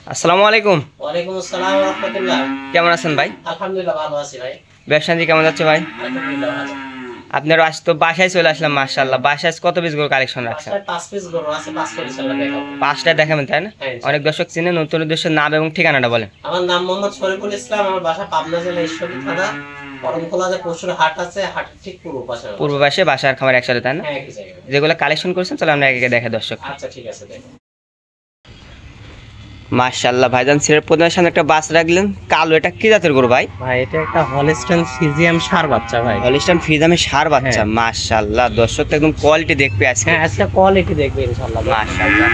আসসালামু আলাইকুম। ওয়ালাইকুম আসসালাম ওয়া রাহমাতুল্লাহ। কেমন আছেন ভাই? আলহামদুলিল্লাহ ভালো আছি ভাই। ব্যবসা কেমন যাচ্ছে ভাই? আলহামদুলিল্লাহ ভালো। আপনার আজ তো বাসায় চলে আসলাম, মাশাআল্লাহ। বাসায় কত পিস গরু কালেকশন রাখছেন? বাসায় 5 পিস গরু আছে, 5 পিস ইনশাআল্লাহ দেখাবো। পাঁচটা দেখাবেন তাই না? হ্যাঁ, অনেক দর্শক চিনে, নতুন উদ্দেশ্যের নাম এবং ঠিকানাটা বলেন। আমার নাম মোহাম্মদ শরীফুল ইসলাম, আমার বাসা পাবনা জেলা ঈশ্বরদী থানা, করমখোলা যে পশুর হাট আছে, হাটের ঠিক পূর্ব পাশে। পূর্ব পাশে বাসার খামার একসাথে তাই না? হ্যাঁ, একই জায়গায়। যেগুলো কালেকশন করেছেন চলো আমরা একে দেখে দর্শক। আচ্ছা ঠিক আছে দেখো। মাশাআল্লাহ ভাইজান, সিরের প্রধানের সামনে একটা বাস রাখলেন কালো, এটা কি জাতের গরু ভাই? ভাই এটা একটা হলস্টাইন ফ্রিজিয়ান ষাঁড় বাচ্চা ভাই। হলিস্টাইন ফ্রিজিয়ামের ষাঁড় বাচ্চা, হ্যাঁ। মাশাআল্লাহ। দর্শক তো একদম কোয়ালিটি দেখবে আজকে। হ্যাঁ, আজকে কোয়ালিটি দেখবে ইনশাআল্লাহ। মাশাআল্লাহ,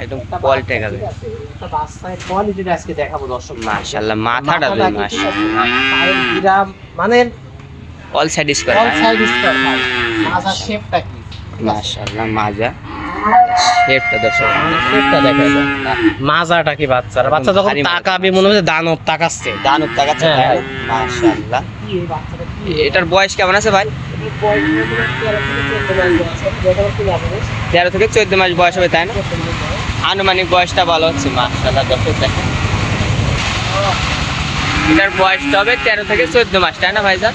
একদম কোয়ালিটি গাবে। একটা বাচ্চার কোয়ালিটিটা আজকে দেখাবো দর্শক। মাশাআল্লাহ, মাথাটা দেখুন, মাশাআল্লাহ। পায়ের গিরাম মানে all side square. All side square ভাই। মাথার শেপটা কি? মাশাআল্লাহ, মাজা শেপটা দর্শক, শেপটা দেখেন। মাজাটা কি বাচ্চার? বাচ্চা যখন ভারী মাজা। তাকাবে মনে হচ্ছে দানব তাকাচ্ছে। দানব তাকাচ্ছে হ্যাঁ। তাই না? মাশাআল্লাহ। কি এই বাচ্চাটা কি? এটার বয়স কেমন আছে ভাই? এই বয়স হলো 13 থেকে 14 মাস বয়স। যেটা কি লাগবে? 13 থেকে 14 মাস বয়স হবে তাই না? আনুমানিক বয়সটা ভালো হচ্ছে, মাশাআল্লাহ। দর্শক দেখেন, এটার বয়সটা হবে 13 থেকে 14 মাস তাই না ভাইজান?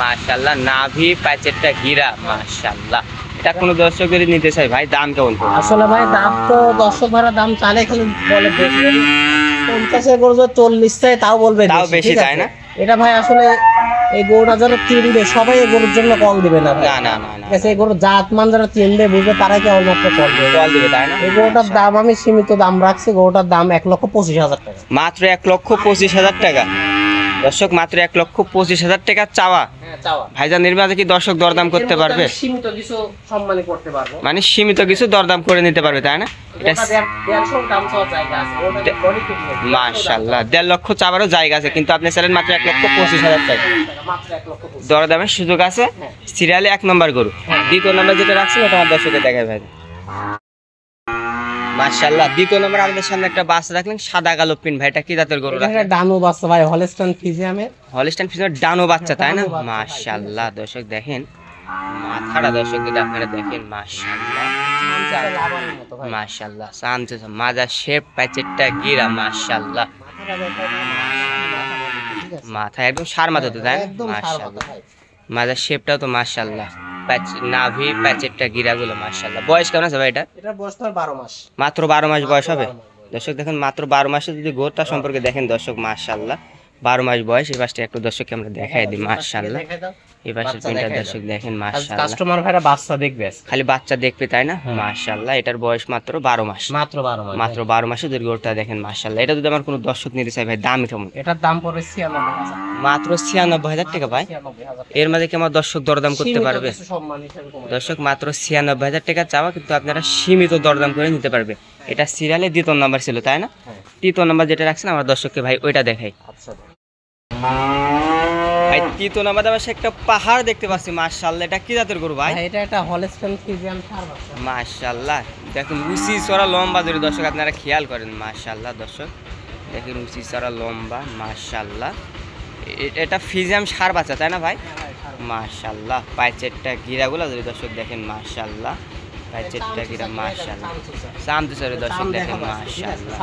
মাশাআল্লাহ, নাভি প্যাচেরটা গিরা, মাশাআল্লাহ। এটা কোনো দর্শক যদি নিতে চাই ভাই, দাম কেমন পড়বে? আসলে ভাই দাম তো দর্শক ভাড়া দাম চালে খালি বলে বেশি। 50 এর গরু যদি 40 চাই তাও বলবে তাও বেশি, ঠিক তাই আছে? না? এটা ভাই আসলে এই গরুটা যারা চিনবে সবাই এই গরুর জন্য কল দিবে না ভাই। না না না না, ঠিক আছে, এই গরুর জাত মান যারা চিনবে বুঝবে তারাই কেবলমাত্র কল দেবে। কল দিবে তাই না? এই গরুটার দাম আমি সীমিত দাম রাখছি, গরুটার দাম 1,25,000 টাকা। মাত্র 1,25,000 টাকা দর্শক, মাত্র 1,25,000 টাকা চাওয়া। হ্যাঁ, চাওয়া। ভাইজান এর মাঝে কি দর্শক দরদাম করতে পারবে? সীমিত কিছু সম্মানই করতে পারবো। মানে সীমিত কিছু দরদাম করে নিতে পারবে তাই না? এটা গোটা 150 দাম চাওয়ার জায়গা আছে। ওটা বডি ফিট নেই। মাশাআল্লাহ, 1.5 লক্ষ চাওয়ারও জায়গা আছে, কিন্তু আপনি চাইলেন মাত্র 1,25,000 টাকা। মাত্র 1,25,000। দরদামের সুযোগ আছে। হ্যাঁ। সিরিয়ালে 1 নম্বর গরু। দ্বিতীয় নম্বর যেটা রাখছিল ওটা আমার দর্শকে দেখায় ভাই। মাশাআল্লাহ, দ্বিতীয় নম্বর আমাদের সামনে একটা বাস রাখলেন সাদা কালো পিন, ভাই এটা কি জাতের গরু এটা রাখলেন? ডানো বাচ্চা ভাই, হলস্টাইন ফ্রিজিয়ামের। হলিস্টাইন ফ্রিজিয়ান ডানো বাচ্চা তাই না? ডানো বাচ্চা, মাশাআল্লাহ, দর্শক দেখেন মাথাটা, দর্শক যদি আপনারা দেখেন, মাশাআল্লাহ লাভারের মতো ভাই। মাশাআল্লাহ। শান্ত মাজা শেপ প্যাচেরটা গিরা, মাশাআল্লাহ। ঠিক আছে? মাথা একদম সার মাথা তো তাই না? একদম সার মাথা মাশাআল্লাহ, ভাই। মাজার শেপটাও তো মাশাআল্লাহ। নাভি প্যাচেরটা গিরাগুলো মাশাআল্লাহ। বয়স কেমন আছে ভাই এটা? এটা বয়স তো 12 মাস। মাত্র 12 মাস বয়স হবে। 12 মাস বয়স। দর্শক দেখেন, মাত্র 12 মাসে যদি গোরটা সম্পর্কে দেখেন দর্শক, মাশাআল্লাহ 12 মাস বয়স। এই পাশটা একটু দর্শককে আমরা দেখাই দিই, মাশাআল্লাহ। দেখাই দাও। এই পাশের বাচ্চা পিনটা দেখাই দর্শক দাও। দেখেন, মাশাআল্লাহ। কাস্টমার ভাইরা বাচ্চা দেখবে আজকে। খালি বাচ্চা দেখবে তাই না? হ্যাঁ। মাশাআল্লাহ, এটার বয়স মাত্র 12 মাস। মাত্র 12 মাস। মাত্র 12 মাসে যদি গোরটা দেখেন, মাশাআল্লাহ। এটা যদি আমার কোনো দর্শক নিতে চাই ভাই, দাম কেমন? এটার দাম পড়বে 96,000। মাত্র 96,000 টাকা ভাই। 96,000। এর মাঝে কি আমার দর্শক দরদাম করতে সীমিত পারবে? কিছু সম্মান হিসেবে কমে যাবে। দর্শক মাত্র 96,000 টাকা চাওয়া, কিন্তু আপনারা সীমিত দরদাম করে নিতে পারবে। এটা সিরিয়ালে দ্বিতীয় নাম্বার ছিল তাই না? হ্যাঁ। তৃতীয় নাম্বার যেটা রাখছেন আমার দর্শককে ভাই ওইটা দেখাই। আচ্ছা। ভাই তৃতীয় নাম্বার পাশে একটা পাহাড় দেখতে পাচ্ছি, মাশাআল্লাহ। এটা কি জাতের গরু ভাই? ভাই এটা একটা হলস্টাইন ফ্রিজিয়ান ষাঁড় বাচ্চা। মাশাআল্লাহ, দেখুন উঁচি চড়া লম্বা ধরে দর্শক আপনারা খেয়াল করেন, মাশাআল্লাহ। দর্শক দেখেন উঁচি চড়া লম্বা, মাশাআল্লাহ। এটা ফ্রিজিয়াম ষাঁড় বাচ্চা তাই না ভাই? মাশাআল্লাহ, পায়েচেরটা গিরাগুলো যদি দর্শক দেখেন, মাশাআল্লাহ। পায়েচেরটা গিরা, মাশাআল্লাহ। শান্ত সরে দর্শক দেখেন, মাশাআল্লাহ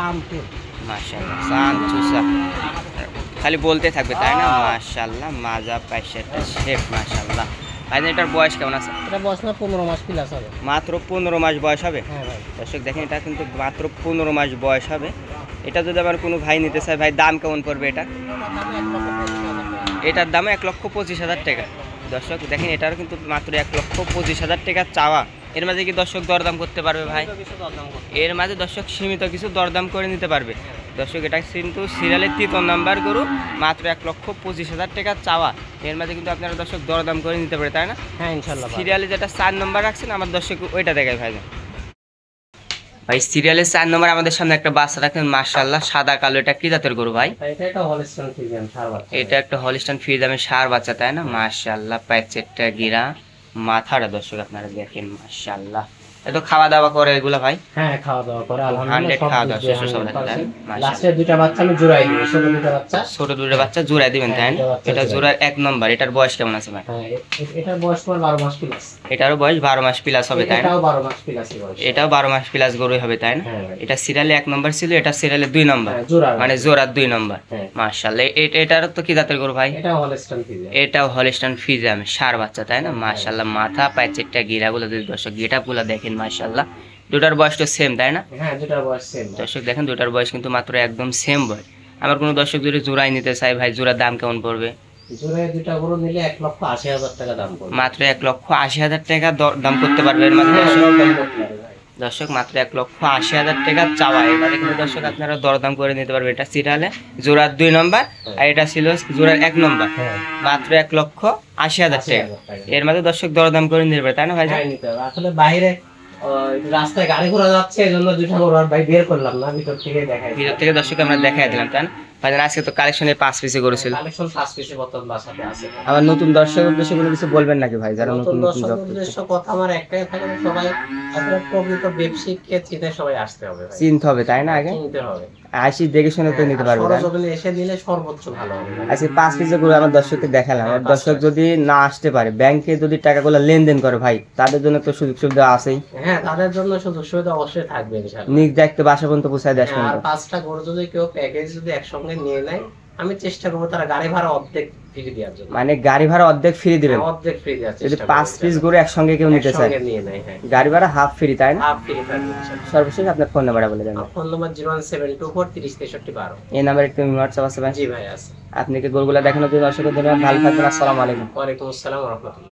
মাশাআল্লাহ। শান্ত খালি বলতে থাকবে তাই না? মাশাআল্লাহ, মাজা পায়েচেরটা শেপ, মাশাআল্লাহ। ভাই এটার বয়স কেমন আছে? এটা বয়স না 15 মাস প্লাস হবে। মাত্র 15 মাস বয়স হবে। হ্যাঁ ভাই। দর্শক দেখেন, এটা কিন্তু মাত্র 15 মাস বয়স হবে। এটা যদি আবার কোনো ভাই নিতে চায় ভাই, দাম কেমন পড়বে এটা? এটার দাম 1,25,000 টাকা। দর্শক দেখেন, এটারও কিন্তু মাত্র 1,25,000 টাকা চাওয়া। এর মাঝে কি দর্শক দরদাম করতে পারবে ভাই? এর মাঝে দর্শক সীমিত কিছু দরদাম করে নিতে পারবে। দর্শক এটা কিন্তু সিরিয়ালের 3 নাম্বার গরু, মাত্র 1,25,000 টাকা চাওয়া। এর মাঝে কিন্তু আপনারা দর্শক দরদাম করে নিতে পারে তাই না? হ্যাঁ ইনশাআল্লাহ। সিরিয়ালে যেটা 4 নাম্বার রাখছেন আমার দর্শক ওইটা দেখায় ভাই। ভাই সিরিয়ালের 4 নম্বর আমাদের সামনে একটা বাচ্চা রাখেন, মাশাআল্লাহ সাদা কালো। এটা কি জাতের গরু ভাই? এটা একটা হলস্টাইন ফ্রিজিয়ান ষাঁড় বাচ্চা। এটা একটা হলিস্টাইন ফ্রিজিয়ামের ষাঁড় বাচ্চা তাই না? মাশাআল্লাহ, প্যাচেরটা গিরা, মাথাটা দর্শক আপনারা দেখেন, মাশাআল্লাহ। এত খাওয়া দাওয়া করে এগুলা ভাই? হ্যাঁ, খাওয়া দাওয়া করে 100 খাওয়া দাওয়া সুস্থ সবল আছে, তাই না? মাশাআল্লাহ। লাস্টে দুইটা বাচ্চা আমি জোড়াই দিব, ছোট দুইটা বাচ্চা। ছোট দুটো বাচ্চা জোড়া দিবেন, তাই না? দুটো বাচ্চা এটা জোড়া। জোড়ার 1 নম্বর। এটার বয়স কেমন আছে ভাই? হ্যাঁ, এটার বয়স তোমার 12 মাস প্লাস। এটারও বয়স 12 মাস প্লাস হবে, তাই না? এটাও 12 মাস প্লাসই বয়স। এটাও 12 মাস প্লাস গরুই হবে, তাই না? হ্যাঁ ভাই। এটা সিরিয়ালে 1 নম্বর ছিল, এটা সিরিয়ালে 2 নম্বর, হ্যাঁ, জোড়া মানে জোড়ার 2 নম্বর। হ্যাঁ। মাশাআল্লাহ। এটার তো কি জাতের গরু ভাই? এটা হলস্টাইন ফ্রিজিয়ান। এটাও হলিস্টাইন ফ্রিজিয়ান ষাঁড় বাচ্চা, তাই না? মাশাআল্লাহ। মাথা পায়ের চারটা গিরাগুলো যদি দর্শক গেটআপগুলো দেখেন, মাশাআল্লাহ। দুটার বয়স তো সেম, তাই না? হ্যাঁ, দুটার বয়স সেম। দর্শক দেখেন, দুটার বয়স কিন্তু মাত্র একদম সেম বয়স। আমার কোনো দর্শক যদি জোড়াই নিতে চাই ভাই, জোড়ার দাম কেমন পড়বে? জোড়ায় দুটা গরু নিলে 1,80,000 টাকা দাম পড়বে। মাত্র 1,80,000 টাকা দাম করতে পারবে এর মাঝে দর্শক। দাম করতে পারবে ভাই। দর্শক মাত্র 1,80,000 টাকা চাওয়া, এবারে কিন্তু দর্শক আপনারা দরদাম করে নিতে পারবে। এটা সিরিয়ালে জোড়ার 2 নম্বর, আর এটা ছিল জোড়ার 1 নম্বর। হ্যাঁ, মাত্র 1,80,000 টাকা। 80,000 টাকা। এর মাঝে দর্শক দরদাম করে নিতে পারবে, তাই না ভাই? হ্যাঁ, নিতে হবে। আসলে বাইরে রাস্তায় গাড়ি ঘোড়া যাচ্ছে, এজন্য দুইটা গরু আর ভাই বের করলাম না, ভিতর থেকে দেখাই। ভিতর থেকে দর্শক আমরা দেখাই দিলাম, তাই না ভাই? আজকে তো কালেকশনে 5 পিসে করেছিল। কালেকশন 5 পিসে বর্তমান বাসাতে আছে। আবার নতুন দর্শক উদ্দেশ্যে কোনো কিছু বলবেন নাকি ভাই, যারা নতুন নতুন নতুন দর্শক job করছে? উদ্দেশ্য কথা আমার একটাই থাকে, সবাই আসলে প্রকৃত ব্যবসায়িককে চিনে সবাই আসতে হবে ভাই। চিনতে হবে, তাই না? আগে চিনতে হবে। আসি দেখে শুনে তো নিতে পারবে, তাই না? সরজমিনে এসে নিলে সর্বোচ্চ ভালো হবে ভাই। আজকে 5 পিসে করে আমার দর্শককে দেখালাম। আর দর্শক যদি না আসতে পারে, ব্যাংকে যদি টাকাগুলো লেনদেন করে ভাই, তাদের জন্য তো সুযোগ সুবিধা আছেই। হ্যাঁ, তাদের জন্য সুযোগ সুবিধা অবশ্যই থাকবে ইনশাআল্লাহ। নিজ দায়িত্বে বাসা পর্যন্ত পৌঁছায় দেশ হ্যাঁ, আর পর্যন্ত। 5টা গরু যদি কেউ প্যাকেজ যদি একসঙ্গে নিয়ে নেয়, আমি চেষ্টা করবো তারা গাড়ি ভাড়া অর্ধেক ফ্রি দেওয়ার জন্য। মানে গাড়ি ভাড়া অর্ধেক ফ্রি দিবেন হ্যাঁ, অর্ধেক ফ্রি দেওয়ার যদি চেষ্টা 5 পিস গরু একসঙ্গে কেউ নিতে চায়। একসঙ্গে নিয়ে নেয়। হ্যাঁ, গাড়ি ভাড়া হাফ ফ্রি, তাই না? হাফ ফ্রি থাকবে ইনশাআল্লাহ। সর্বশেষ আপনার ফোন নাম্বারটা বলে দেন। ফোন নম্বর 01724306312। এই নাম্বারে একটু হোয়াটসঅ্যাপ আছে ভাই? জি ভাই, আছে। আপনি কি গরুগুলা দেখানোর জন্য অসংখ্য ধন্যবাদ। ভালো থাকবেন। আসসালামু আলাইকুম। ওয়ালাইকুম আসসালাম ওয়া রাহমাতুল্লাহ।